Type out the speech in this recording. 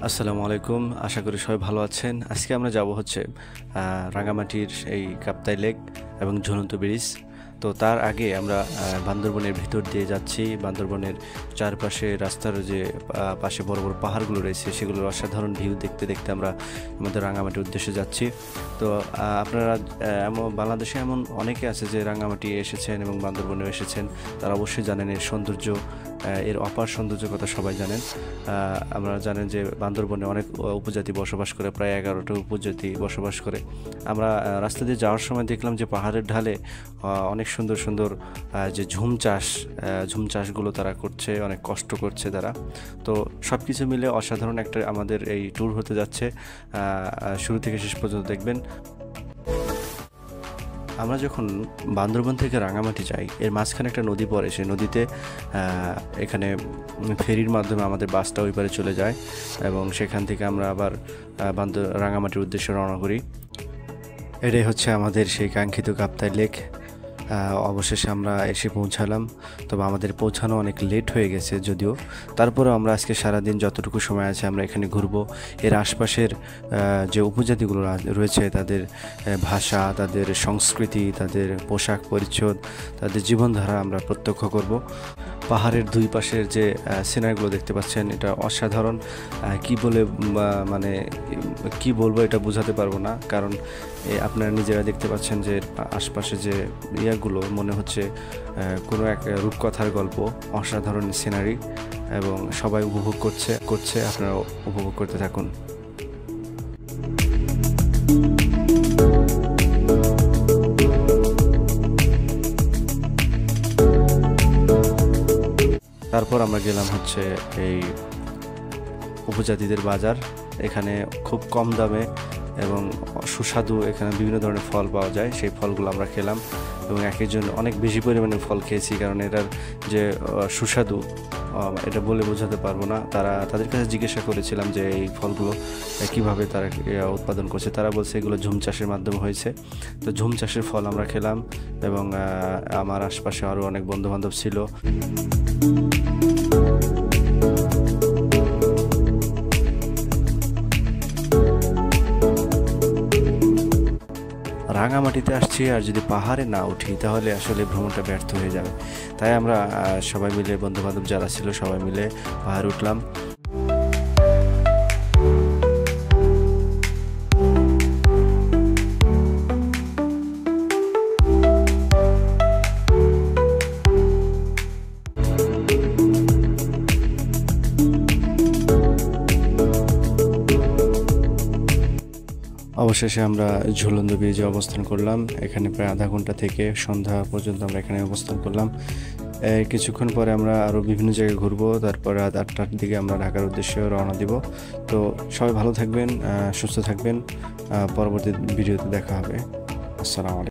আসসালামু আলাইকুম। আশা করি সবাই ভালো আছেন। আজকে আমরা যাব হচ্ছে রাঙামাটির এই কাপ্তাই লেক এবং ঝুলন্ত ব্রিজ। তো তার আগে আমরা বান্দরবনের ভিতর দিয়ে যাচ্ছি। বান্দরবনের চারপাশে রাস্তার যে পাশে বড় বড় পাহাড়গুলো রয়েছে সেগুলোর অসাধারণ ভিউ দেখতে দেখতে আমরা আমাদের রাঙামাটির উদ্দেশ্যে যাচ্ছি। তো আপনারা বাংলাদেশে এমন অনেকে আছে যে রাঙামাটি এসেছেন এবং বান্দরবনেও এসেছেন, তারা অবশ্যই জানেন এর সৌন্দর্য, এর অপার সৌন্দর্যের কথা সবাই জানেন। আমরা জানেন যে বান্দরবনে অনেক উপজাতি বসবাস করে, প্রায় 11টা উপজাতি বসবাস করে। আমরা রাস্তা দিয়ে যাওয়ার সময় দেখলাম যে পাহাড়ের ঢালে অনেক সুন্দর সুন্দর যে ঝুম চাষগুলো তারা করছে, অনেক কষ্ট করছে তারা। তো সব কিছু মিলে অসাধারণ একটা আমাদের এই ট্যুর হতে যাচ্ছে। শুরু থেকে শেষ পর্যন্ত দেখবেন। আমরা যখন বান্দরবন থেকে রাঙামাটি যাই, এর মাঝখানে একটা নদী পড়ে। সেই নদীতে এখানে ফেরির মাধ্যমে আমাদের বাসটা ওই পারে চলে যায় এবং সেখান থেকে আমরা আবার রাঙামাটির উদ্দেশ্যে রওনা করি। এটাই হচ্ছে আমাদের সেই কাঙ্ক্ষিত কাপ্তাই লেক। অবশেষে আমরা এসে পৌঁছালাম, তবে আমাদের পৌঁছানো অনেক লেট হয়ে গেছে যদিও। তারপরেও আমরা আজকে সারাদিন যতটুকু সময় আছে আমরা এখানে ঘুরবো। এর আশপাশের যে উপজাতিগুলো রয়েছে তাদের ভাষা, তাদের সংস্কৃতি, তাদের পোশাক পরিচ্ছদ, তাদের জীবনধারা আমরা প্রত্যক্ষ করব। পাহাড়ের দুই পাশের যে সিনারিগুলো দেখতে পাচ্ছেন, এটা অসাধারণ। মানে কি বলবো এটা বোঝাতে পারবো না, কারণ আপনারা নিজেরা দেখতে পাচ্ছেন যে আশপাশে যে ইয়াগুলো মনে হচ্ছে কোনো এক রূপকথার গল্প। অসাধারণ সিনারি এবং সবাই উপভোগ করছে। আপনারা উপভোগ করতে থাকুন। তারপর আমরা গেলাম হচ্ছে এই উপজাতিদের বাজার। এখানে খুব কম দামে এবং সুস্বাদু এখানে বিভিন্ন ধরনের ফল পাওয়া যায়। সেই ফলগুলো আমরা খেলাম এবং একজন অনেক বেশি পরিমাণে ফল খেয়েছি, কারণ এটার যে সুস্বাদু এটা বলে বোঝাতে পারবো না। তাদের কাছে জিজ্ঞাসা করেছিলাম যে এই ফলগুলো কিভাবে তারা উৎপাদন করছে। তারা বলছে এগুলো ঝুম চাষের মাধ্যমে হয়েছে। তো ঝুম চাষের ফল আমরা খেলাম এবং আমার আশপাশে আরও অনেক বন্ধুবান্ধব ছিল। রাঙামাটিতে আসছি আর যদি পাহাড়ে না উঠি তাহলে আসলে ভ্রমণটা ব্যর্থ হয়ে যাবে। তাই আমরা সবাই মিলে, বন্ধুবান্ধব যারা ছিল সবাই মিলে পাহাড় উঠলাম। অবশেষে আমরা ঝুলন্ত ব্রিজে অবস্থান করলাম। এখানে প্রায় আধা ঘন্টা থেকে সন্ধ্যা পর্যন্ত আমরা এখানে অবস্থান করলাম। কিছুক্ষণ পরে আমরা আরও বিভিন্ন জায়গায় ঘুরবো। তারপরে রাত 8টার দিকে আমরা ঢাকার উদ্দেশ্যে রওনা দিব। তো সবাই ভালো থাকবেন, সুস্থ থাকবেন। পরবর্তী ভিডিওতে দেখা হবে। আসসালামু আলাইকুম।